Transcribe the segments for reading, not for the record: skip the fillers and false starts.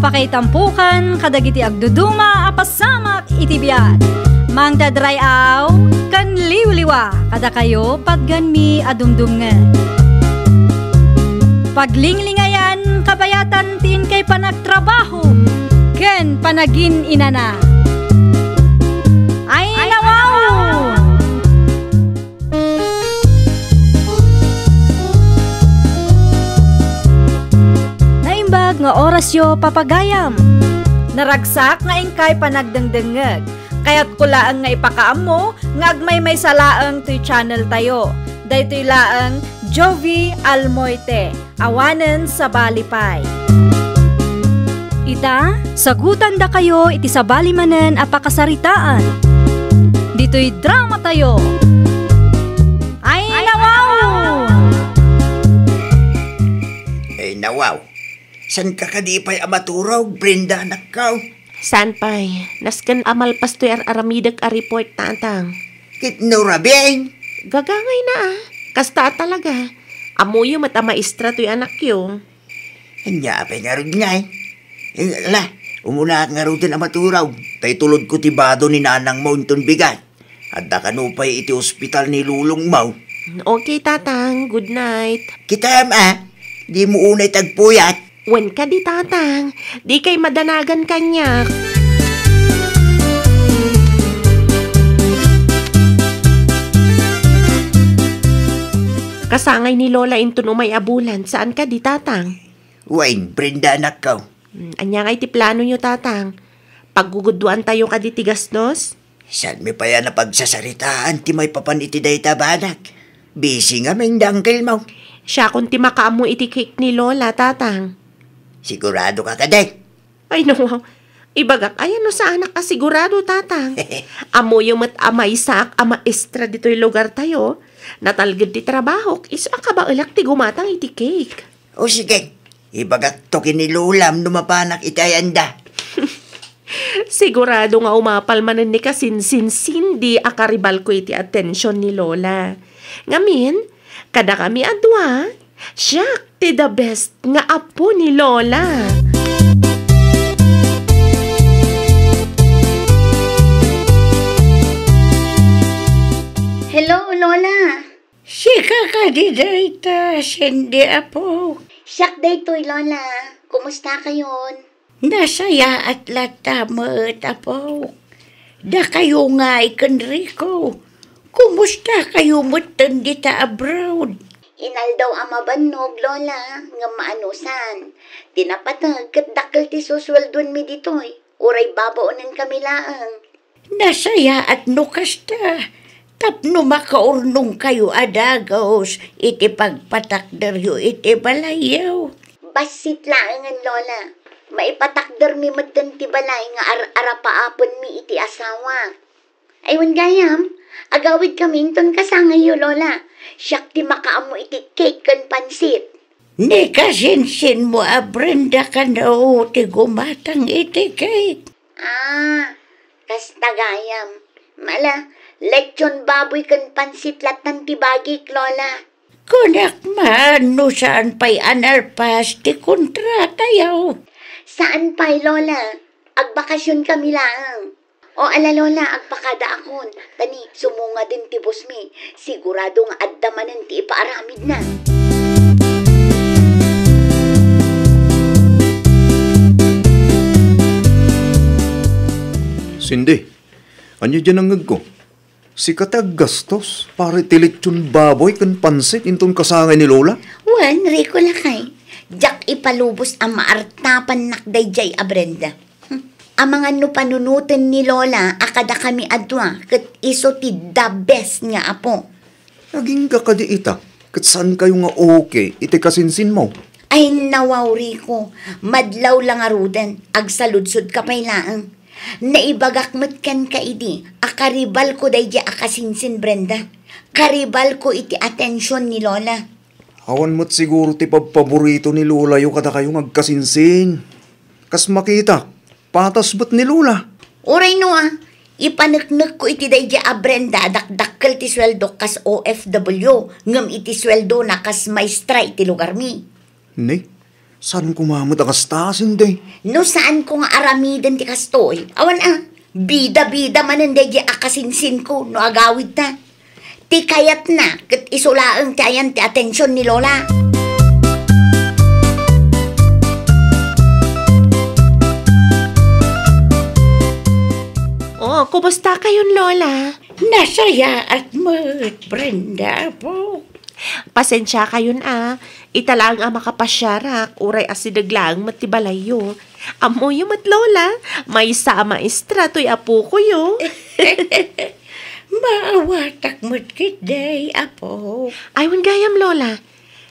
Apakaitampukan, kadagiti agduduma, apasamak itibiyat. Mang dadrayaw, kan liwliwa, kada kayo patganmi adumdumngan. Paglinglingayan, kabayatan tin kay panagtrabaho, ken panagin inana. Ay nawaw! Naimbag nga orasyo papagayam. Naragsak nga ingkay panagdengdengeg. Kaya't kulaang nga ipakaam mo, nga agmay salaang to'y channel tayo. Daytoy laang Jovi Almoite, awanen sa balipay. Ita, sagutan da kayo iti sa balimanen apakasaritaan. Dito'y drama tayo. Ay nawaw! Ay nawaw, san ka kadipay amaturaw, Brenda nakaw? San pay, nasken amal pastoy aramidag a report tatang. Kitnurabing? Gagangay na kasta talaga. Amuyo mata maestra to'y anak yo. Hanya apay nga rin nga Ala, umuna nga rin din amaturaw. Tay tulod ko tibado ni nanang Mountain Bigat. At da kanupay iti ospital ni Lulong Mau. Okay tatang, good night. Kita di mo unay tagpuyat. Wen ka di tatang, di kay madanagan kanyak. Kasangay ni Lola inton umay abulan, saan ka di tatang? Wayne, Brenda anak ka. Anya nga iti plano nyo tatang, pagguguduan tayo ka di tigasnos? Saan mi pa yan na pagsasaritaan ti may papaniti day tabanak? Busy nga may dangkel mo. Siya kung ti makaamo iti cake ni Lola tatang. Sigurado ka kaday. Ay no, ibagak ayan no sa anak ka sigurado tatang. Amo yung amay sak ama estra dito'y lugar tayo. Natalgid ti trabaho, isa ka ba ulak ti gumatang iti cake? O sige, ibagak to kinilulam numapanak itayanda. Sigurado nga umapal manan ni kasinsin-sindi akaribal ko iti atensyon ni Lola. Ngamin, kada kami adwa, siya ti the best nga apo ni Lola. Hello, Lola. Sika ka di dayta, sindi apo. Siyak daytoy, Lola. Kumusta kayon? Nasaya at latamat apo. Da kayo nga ikan Rico. Kumusta kayo mutan di ta abroad? Inal daw amabanog, Lola, nga maanusan. Dinapatag kat dakal ti susweldon mi ditoy. Uray babaonan kami laang. Nasaya at nukasta. Tapno makaurnong kayo adagos, iti pagpatakder yu iti balayaw. Basit laangan, Lola. Maipatakder mi matan ti balay nga arapaapon mi iti asawa. Aywan gayam, agawid kami ton kasangayo, Lola. Siyak ti makaamo iti cake kan pansit. Ni kasinsin mo Brenda ka na ti gumatang iti cake. Kasta gayam. Mala, lechon baboy kan pansit latan ti bagik, Lola. Kunak man, no saan pa'y anarpas ti kontrata yaw. Saan pa'y, Lola? Agbakasyon kami lang. O ala, Lola, agpakada akon. Tani, sumunga din ti boss mi. Sigurado nga addamanan ti ipaaramid na. Cindy, anyo dyan ang ko? Si katag gastos, pare tilitsyon baboy kan pansit intong kasangay ni Lola? Wan, Rico lakay. Jak ipalubos ang maartapan nakday jay a Brenda. Ang mga no panunutin ni Lola, akada kami adwa, kat iso ti the best nga apo. Naging kakadi ita, kat saan kayo nga okay, iti kasinsin mo? Ay nawaw, Rico, madlaw lang aruden, agsaludsod ka pa'y laang. Naibagak mo't kan ka idi, akaribal ko day di akasinsin, Brenda. Karibal ko iti atensyon ni Lola. Awan mo't siguro ti paborito ni Lola yung kada kayong agkasinsin. Kas makita, patas ba't ni Lola? Oray no ipanaknak ko iti day di Brenda, dakdakkel ti sweldo kas OFW, ngam iti sweldo na kas maestra iti lugar mi. Ni, San kumamot akastasin day? No saan ko nga aramidan ti kastoy? Awan bida-bida man ang degi akasinsin ko no agawid na. Ti kayat na, kat isulaang ti ayan ti atensyon ni Lola. Oh, kumusta kayon, Lola? Nasaya at mo't Brenda po. Pasensya kayon italang makapasyarak, uray asidaglang matibalayo. Amo yung mat, Lola, may sa maestra to'y apo ko yo. Maawatak mo't kiday, apo. Aywan gayam, Lola.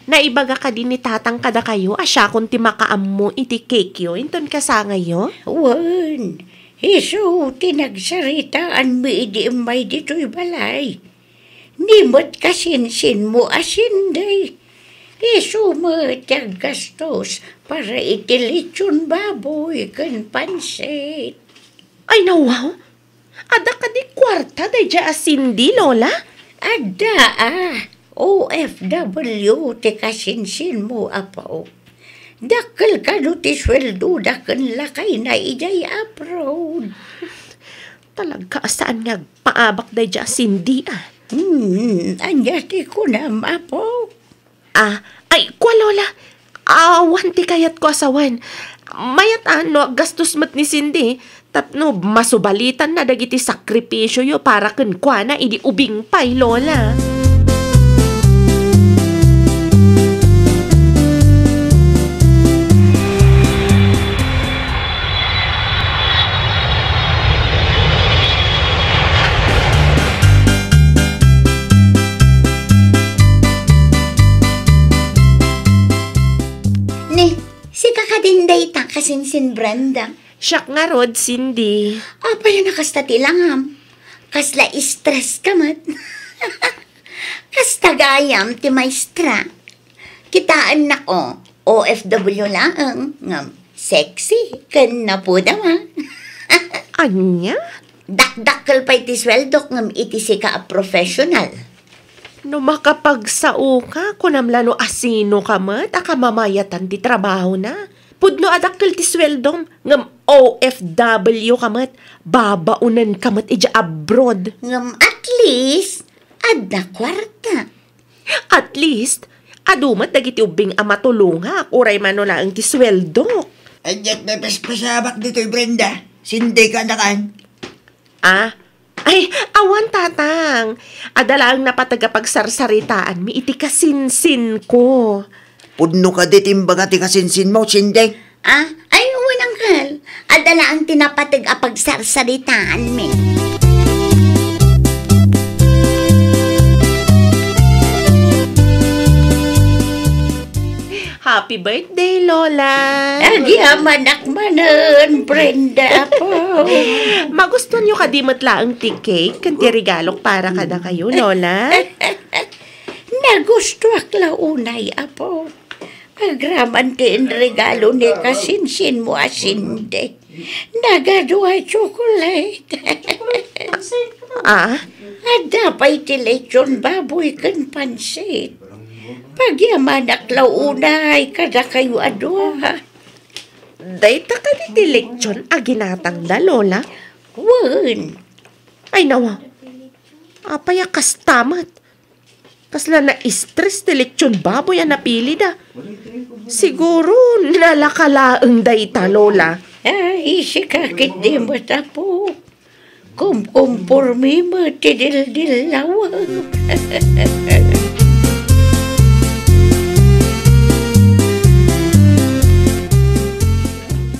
Naibaga ka din ni tatang kada kayo, asya kung ti makaammo iti cake yo, inton kasangay yo. Wan, iso tinagsaritaan mo idi may dito'y balay. Nimot kasinsin mo asinday. Iso mo tiyag gastos para itilitsyon baboy kan pansit. Ay, nawaw. Ada ka di kwarta day dya asindi, Lola? Ada OFW ti kasinsin mo apaw. Dakal ka no ti sweldo dakan lakay na ijay abroad. Talaga saan nga paabak day dya asindi Anyati ko na apaw. Ay, kwa, Lola. Awan ti kayat ko asawan. Mayat gastos mat ni Cindy. Tapno, masubalitan na dagiti sakripisyo yo para kun kwa na idi ubing pay, Lola. Kakadinday ta kasinsin Brenda. Siyak nga rod, Cindy. Apa yun nakasta tilangam? Kasla stress ka mat. Kasta gayam ti maestra. Kitaan na ko, OFW lang. Sexy, kan na po dama. Anya? Dakdakal pa iti sweldo ngam iti si ka a professional. No makapagsao ka, kunamlano asino ka mat, akamamayatan ti trabaho na. Pudno adakkel ti sweldong, ngam OFW ka mat, babaunan ka mat ija abroad. Ngam at least, adda kwarta. At least, adumat dagiti ubing amatulunga, uray manula ang ti sweldo. Adyat na paspasabak dito'y Brenda. Sindi ka na kan. Ay, awan tatang. Adalang napatagapagsarsaриtaan mi iti kasinsin ko. Pudno ka ditimbaga ti kasinsin mo, Sindi. Ay, unang kal. Adala ang tinapatag apagsarsaritaan mi. Happy birthday, Lola! Agyamanak manan, Brenda po. Magustuhan nyo kadimot laang ti cake, kanti regalok para kada kayo, Lola? Nagustuak launay, apo. Agraman din regalo ni kasinsin mo asinde. Nagadwa chocolate. Ada pa'y tilechon baboy kan pansit. Pagyamanak launay, kada kayo adwa. Dayta ka di leksyon aginatang da, Lola? Wan. Ay, nawa. Apaya kastamat. Kasla na stress ti leksyon baboy ang napili da. Siguro nalakalaang dayta, Lola. Ay, sikakit di mo tapo. Kumpormi mo tidil-dilaw.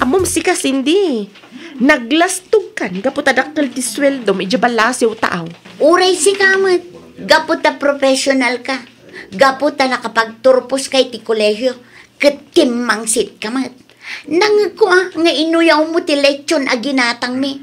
Amom si Cindy. Naglastog kan, gaputadaktal ti sweldo, medyo balasiw taaw. Uray si kamat. Gaputa professional ka. Gaputa nakapagturpos kay ti kolehyo. Katimangsit kamat. Nangakwa nga inuyaw mo ti lechon aginatang mi.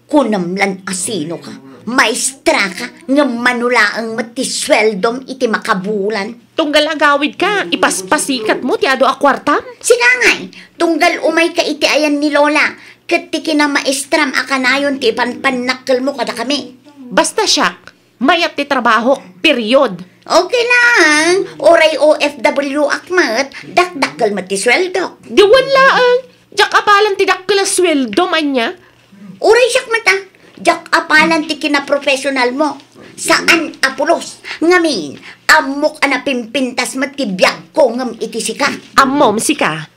Kunamlan asino ka. Maestra ka nga manulaang mati sweldom iti makabulan. Tunggal agawid ka, ipaspasikat mo ti ado a kwartam. Sika ngay, tunggal umay ka iti ayan ni Lola. Kat ti kina maestram akanayon ti panpanakkel mo kada kami. Basta siyak, mayat ti trabaho, period. Okay lang. Oray OFW akmat, dakdakkel mati sweldo. Diwan laang. Diyak apalan ti dakkel sweldo man niya. Oray siyak mata. Jak apalan ti kinaprofesional mo. Saan apulos? Ngamin, amok anapimpintas mati biyag ko ngam iti sika. Amom si ka.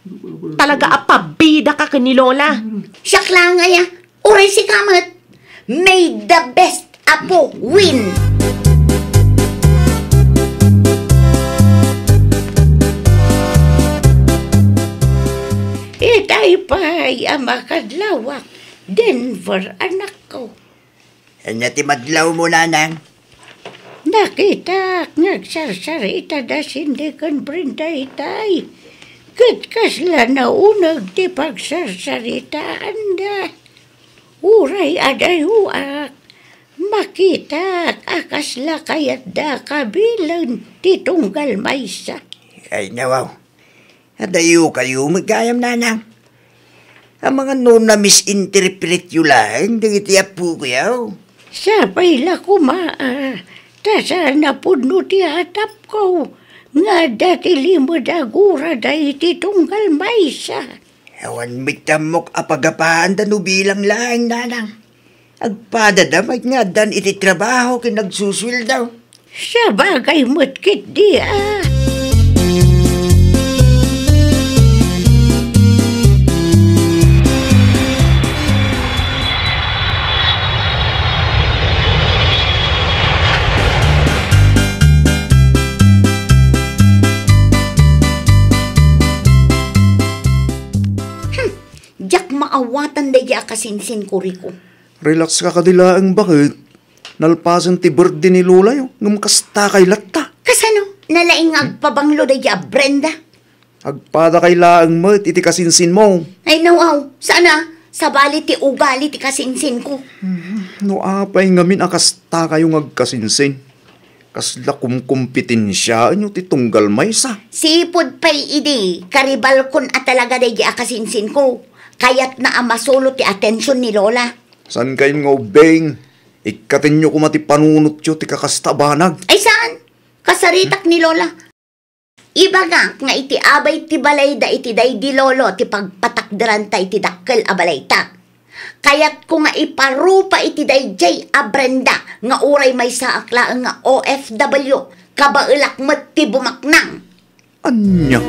Talaga apabida ka ni Lola. Siyak lang ngaya. Oray si kamat. May the best apo win. Itay pa'y amakadlawak. Denver, anak ko. Anya ti madlaw mo, nanang. Nakita, nagsarsarita da sindi kan Brenda itay. Katkasla na unag ti pagsarsaritaan da. Uray adayuak. Makita, akasla kayat da kabilan ti tunggal maysa. Ay, nawaw. Adayo kayo magkayam, nanang. Ang mga no na misinterpret yu lang, dagiti apo ko yaw. Sabay la kumaa. Tasa na puno ti hatap ko. Nga dati limod agura da iti tunggal maysa. Awan mitamok apagapaan da no bilang lang, nanang. Agpadadamag nga dan iti trabaho kinagsusul daw. Sa bagay matkit di Jak maawatan da ya kasinsin ko riko. Relax ka kadilaang bakit? Nalpasan ti birthday ni Lola yung ngumkasta kay latta. Kasano? Nalaing agpabanglo da ya Brenda? Agpada kay laang mat iti kasinsin mo. Ay nawaw, sana? Sa bali ti ugali ti kasinsin ko. No apay ngamin akasta kayong agkasinsin. Kasla kumkumpitensya nyo ti tunggal maysa. Sipod pa'y idi, karibal kun at talaga da ya kasinsin ko. Kaya't na amasolo ti atensyon ni Lola. San kayo nga ubeng? Ikatin nyo kumati panunot nyo ti kakastabanag. Ay saan? Kasaritak ni Lola. Ibaga nga iti abay ti balay da iti day di lolo ti pagpatakdaran ta iti dakkel a balay ta. Kaya't ko nga iparupa iti day jay a Brenda nga uray may sa aklaan nga OFW kabailak met ti bumaknang. Anya?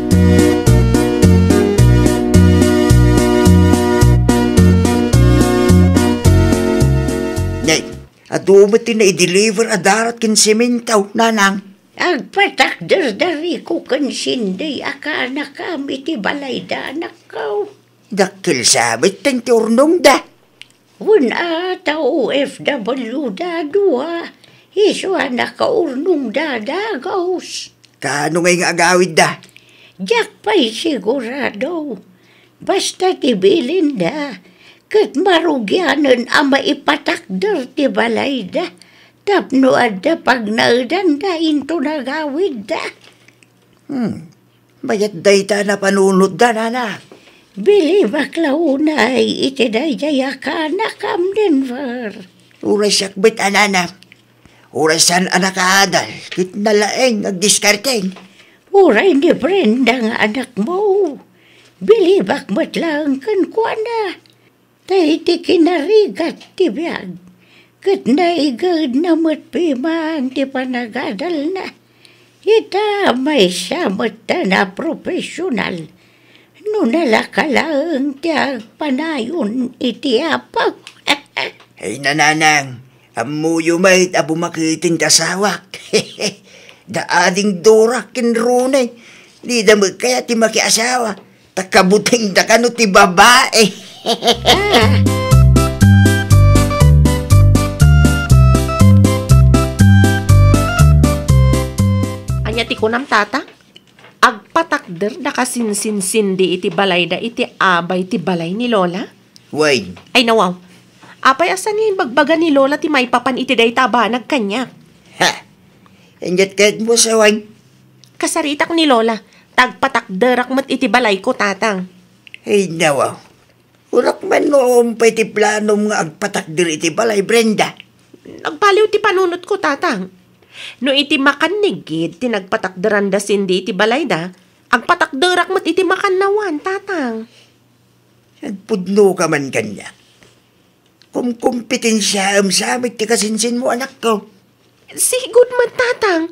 Nay, adumat na i-deliver adarat kin sementaw, nanang. Agpatakder dari ko kansinday akana kami ti balay da anak ko. Dakil sabit tang ti urnong da. Wala ta OFW da dua. Iso anak ka urnong da dagaws. Kaano ngay nga agawid da? Diyak pa'y sigurado. Basta tibilin da. Kat marugyanan ang maipatakder ti balay da. Tapno adda pag naudan da into nagawid da. Bayat day ta na panunod da, nana. Bili baklaunay iti dayjaya ka na kam Denver. Uray sakbit, anana. Uray san anakadal. Kit nalaeng agdiskarteng. Uray ni Brenda nga anak mo. Bili bakmat lang kan kuana. Tay ti kinarigat ti biyag. Kat naigad na matpimang ti panagadal na. Ita may samat na profesional. No nalakalaang ti panayon iti apak. Ay nananang, amuyo may abumakitin tasawak. Daading dorak kinrunay. Di da magkaya ti makiasawa. Takabuting da kano ti babae. Anya ti kunam tata? Agpatakder da kasinsin-sindi iti balay da iti abay ti balay ni Lola? Way, Ay nawaw. Apay asan ni bagbaga ni Lola ti may papan iti day tabanag kanya. ha? Engat kahit mo sa wine. Kasaritak ni Lola. Tagpatakderak mat iti balay ko tatang. Ay nawa. Urak man noong pa iti planom nga agpatakdir iti balay, Brenda. Nagpaliw ti panunot ko tatang. No iti makan nigid, tinagpatakdaran da sindi iti balay da, agpatakdarak mat iti makan nawan, tatang. Nagpudno ka man kanya. Kung kompetensya sa amit ti kasinsin mo, anak ko. Sigod mat, tatang.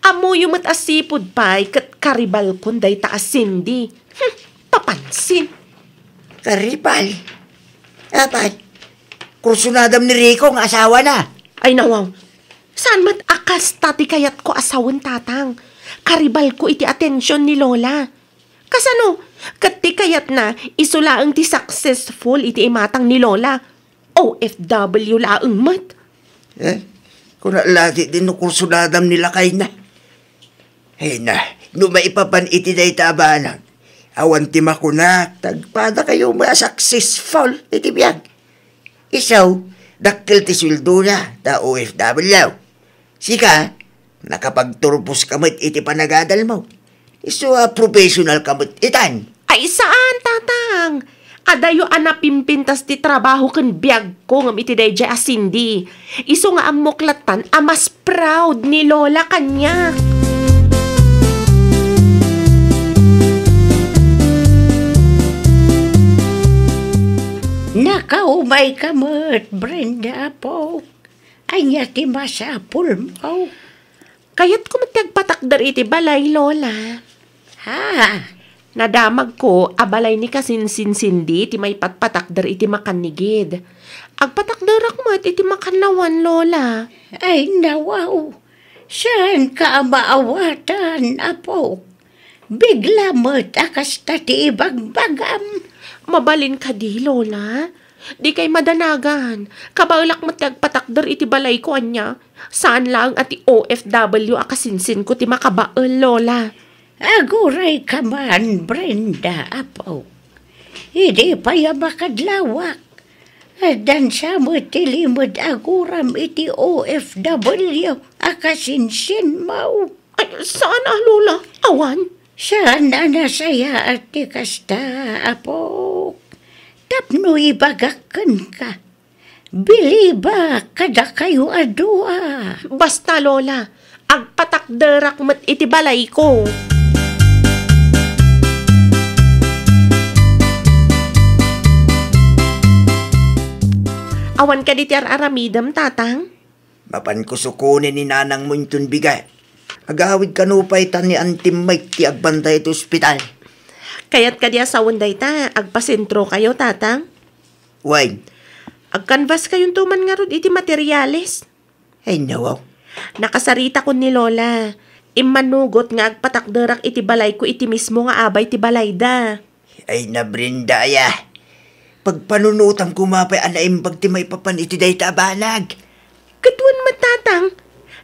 Amo yung mat asipod pa'y kat karibal kunday taas sindi. Papansin. Karibal. Apat. Kursunadam ni Rico ang asawa na. Ay nawaw, saan mat akas tati kayat ko asawan, tatang? Karibal ko iti atensyon ni Lola. Kasano, kati kayat na isulaang ti successful iti imatang ni Lola. OFW laang mat. Kung lagi din no kursunadam nila kay na. Na, no maipapan iti day tabanan. Awan ti makunak, tagpada kayo mga successful iti biyag. Isaw, dakkel ti sweldo na, ta OFW. Sika, nakapagturpos kamot iti panagadal mo. Iso professional kamot itan. Ay saan, tatang? Adayo anapimpintas ti trabaho kan biyag ko ngam iti dayjay asindi. Iso nga ang muklatan, mas proud ni Lola kanya. Nakaumay ka mo't, Brenda po. Ay nga ti masapul mo. Kayat ko matagpatakdar iti balay, Lola. Ha? Nadamag ko, abalay ni kasinsin-sindi, ti may patpatakdar iti makanigid. Agpatakdarak mo iti makanawan, Lola. Ay nawaw. Saan ka maawatan, apo? Bigla mo't akas ti ibagbagam. Mabalin ka di, Lola. Di kay madanagan. Kabalak matagpatakdar iti balay ko anya. Saan lang at OFW akasinsin ko ti makabaal, Lola. Aguray ka man, Brenda, apo. Hindi pa yamakadlawak. Dan sa mo tilimod aguram iti OFW akasinsin mo. Ay, saan Lola? Awan? Saan na nasaya at ti kasta, apo? Tapno ibagakan ka. Biliba kada kayo adua. Basta, Lola. Agpatakdarak mat iti balay ko. Awan ka di ti aramidam, tatang? Mapan ko sukunin ni nanang mo itong bigay. Agawid ka nupay tan ni Antim Mike ti agbantay ito ospital. Kayat ka di asawon day ta, agpasentro kayo, tatang? Why? Agkanvas kayong tuman nga rod iti materyales. Ay nawaw. Nakasarita ko ni Lola. Imanugot nga agpatakdarak iti balay ko iti mismo nga abay ti balay da. Ay na Brenda ya. Pagpanunutam kumapay anaim pag ti may papan iti day tabanag. Katuan matatang.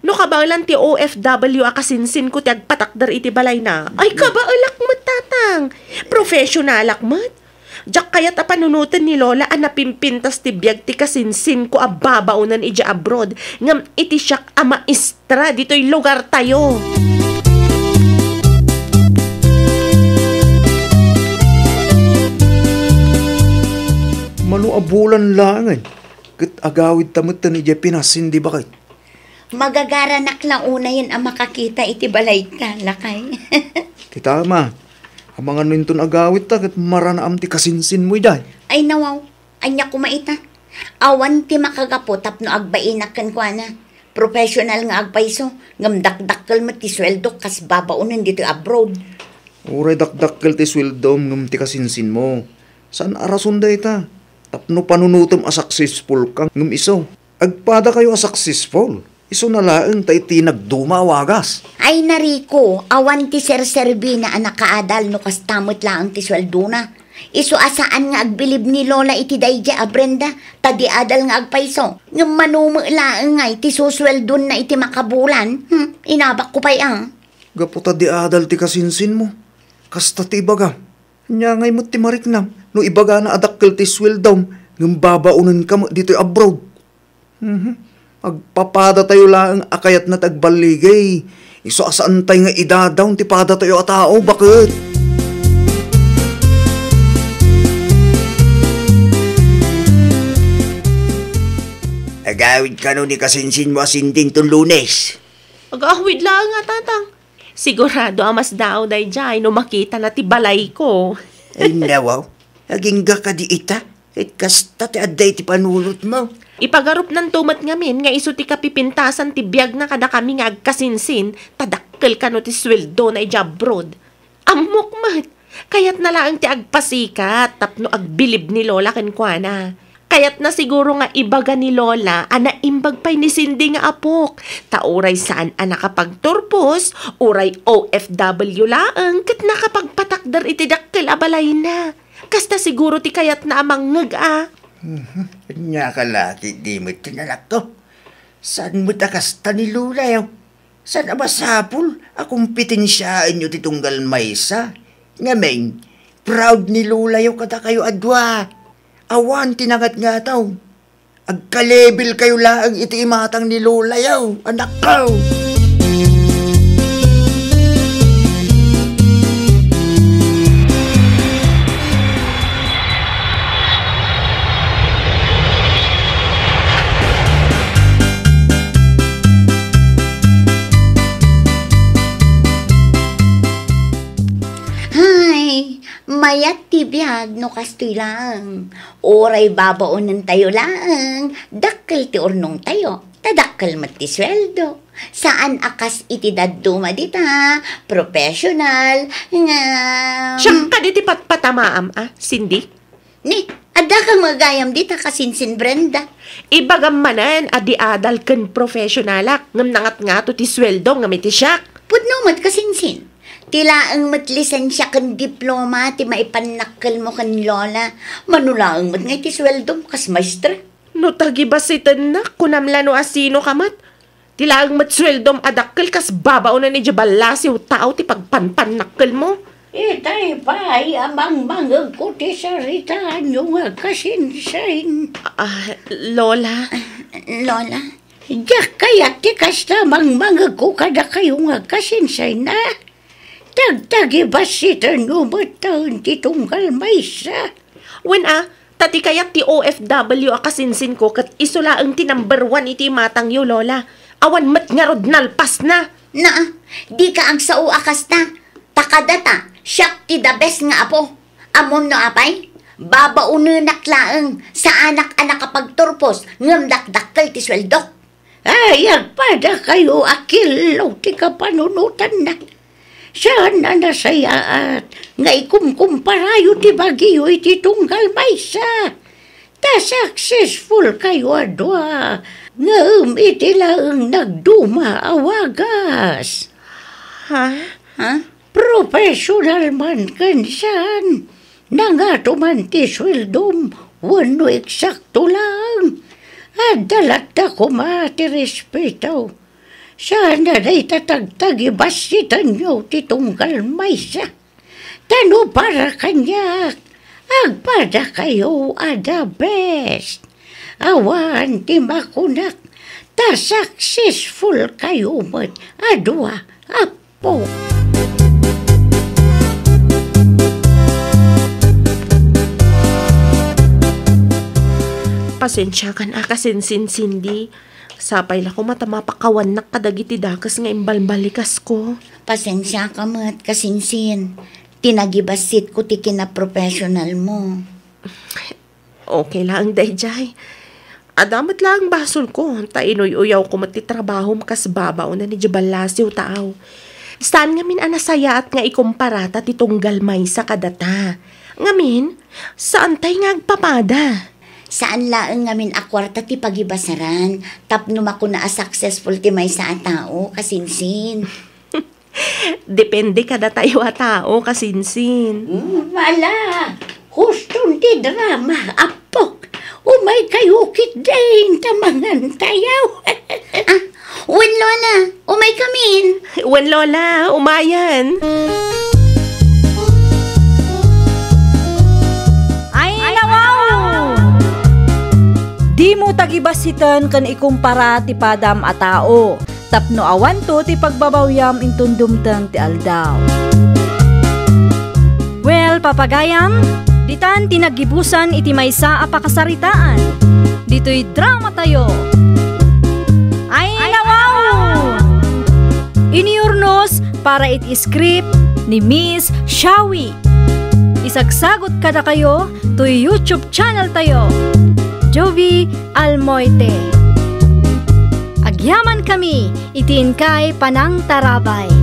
No kabaulan ti OFW akasinsin ko ti agpatakdar iti balay na. Ay kabaulak matatang. Professionalak mat. Diyak kayat panunutan ni Lola napimpintas ti biyag ti kasinsin ko babaunan iti abroad. Ngam iti siyak maestra dito'y lugar tayo. Manuabulan lang Kat agawid tamot ni Jepinas, hindi ba kay? Magagaranak lang una yan ang makakita iti balay ka, lakay. Kita ma, ang mga nintun agawid ta, kat maranaam ti kasinsin mo iday. Ay nawaw, anya kumaita. Awan ti makagapo tapno agbainakan kwa na. Professional nga agpaiso, ngam dakdakkel mo ti sweldo kas babaunan dito abroad. Uray dakdakkel ti swildom ngam ti kasinsin mo. Saan arason day ta? Tapno panunutom a successful kang ngam iso. Agpada kayo a successful. Iso na laeng tayo tinagduma wagas. Ay nariko, awan ti serserbi na anak kaadal no kas tamot lang ti sweldo na. Iso asaan nga agbilib ni Lola iti dayja a Brenda, tadi adal nga agpaiso. Ngam manumo laeng nga iti susweldon na iti makabulan. Inabak ko pa'y ang. Gaputa di adal ti kasinsin mo. Kasta ti ibaga. Nya ngay mo ti mariknam. No ibaga na adakkel ti sweldom. Ngam babaunan ka mo dito abroad. Agpapada tayo lang akayat na tagbaligay. Iso asaan tayo nga idadaw ti pada tayo a tao. Bakit? Agawid ka no ni kasinsin mo asinding ton Lunes. Agahwid lang nga, tatang. Sigurado amas daw dayjay no makita na ti balay ko. Ay nawaw, aging ka di ita. Kahit kasta ti aday ti panulot mo. Ipagarup ng tumat ngamin nga iso ti kapipintasan ti biyag na kada kami nga agkasinsin, tadakkel ka no ti sweldo na ijabrod. Amok mat, kayat na lang ti agpasikat, tapno agbilib ni Lola kenkwana. Kayat na siguro nga ibaga ni Lola, ana imbag pa'y ni Cindy nga apok. Tauray saan ana kapagturpos, uray OFW laang, kat nakapagpatakdar iti dakkel abalay na. Kasta siguro ti kayat na amang ngag Nya ka lati di mo tinanak to. Saan mo takasta ni Lola yaw? Saan abasapul? Akong pitinsyaan nyo ti tunggal maysa. Ngamen, proud ni Lola yaw kada kayo adwa. Awan tinagat nga taw. Agka-level kayo laang iti imatang ni Lola yaw. Anak ko! Mayat ti biyag no kastoy lang. Oray babaonan tayo lang. Dakkel ti ornong tayo. Tadakkel mat ti sweldo. Saan akas iti daduma dita? Professional. Nga... Siya ka di ti patpatamaam, Cindy? Ni, ada kang magayam dita kasinsin Brenda. Ibagam manan, adi adal ken professionalak. Ngam nangat nga to ti sweldo, ngam iti siyak. Pudno mat kasinsin. Tila ang matlisensya kan diploma ti maipanakkel mo kan Lola. Manulaang mat nga iti sweldo kas maestra. No tagibasitan na, kunamla no asino kamat. Tila ang matsweldom adakkel kas babao na ni Jabalasi o tao ti pagpanpanakkel mo. Itay pa'y amang mangag ko ti saritaan yung kasinsain. Lola? Lola? Diyak kaya ti kasta mang mangag ko kada kayong kasinsain na. Tagtagi basitan no mataon ti tunggal maysa. When tati kayak ti OFW akasinsin ko kat isula ang ti number 1 iti matang yo, Lola. Awan mat nga rod nalpas na. Di ka ang sao akas na. Takadata, siyak ti the best nga apo. Amom no apay, babaununak laang sa anak-anak kapagturpos ngam dakdakkel ti sweldo. Ay, agpada kayo akilaw ti kapanunutan na. Saan na nasayaat nga ikumkumparayo ti bagiyo iti tunggal maysa. Ta successful kayo adwa nga iti laang nagduma awagas. Ha? Professional man kansan. Nangato man ti sweldom, wano eksakto lang. Adalat ako mati respeto. Sana na'y tatagtagi basitan nyo ti tunggal maysa. Tano para kanyak, agpada kayo ada best. Awan ti makunak, ta successful kayo mat adwa apo. Pasensya kan akasinsin, Cindy. Sapay la ko matamapakawan na kadagiti dakas nga imbalbalikas ko. Pasensya ka mat, kasinsin. Tinagibasit ko ti kina-professional mo. Okay lang, dayjay. Adamat lang basol ko. Tainoy-uyaw ko matitrabaho makas babaw na ni Jabalasi o tao. Saan ngamin anasaya at nga ikumparata ti tunggal maysa kadata. Ngamin, saan tay nga agpapada? Saan laang ngamin akwarta ti pagibasaran, tapno mako na successful ti maysa a tao, kasinsin. Depende kada tayo a tao, kasinsin. Wala, huston ti drama, apok. Umay kayo kitdain tamangan tayaw. Wen Lola, umay kamin. Wen Lola, umayan. Di mo tagibasitan kan ikumpara ti padam a tao. Tapno awan to ti pagbabawyam intundumtang ti aldaw. Well, papagayam, ditan tinagibusan iti maysa a pakasaritaan. Dito'y drama tayo. Ay nawaw! para iti script ni Miss Shawi. Isagsagot kada kayo to YouTube channel tayo, Jovi Almoite. Agyaman kami, itiin kay Panang Tarabay.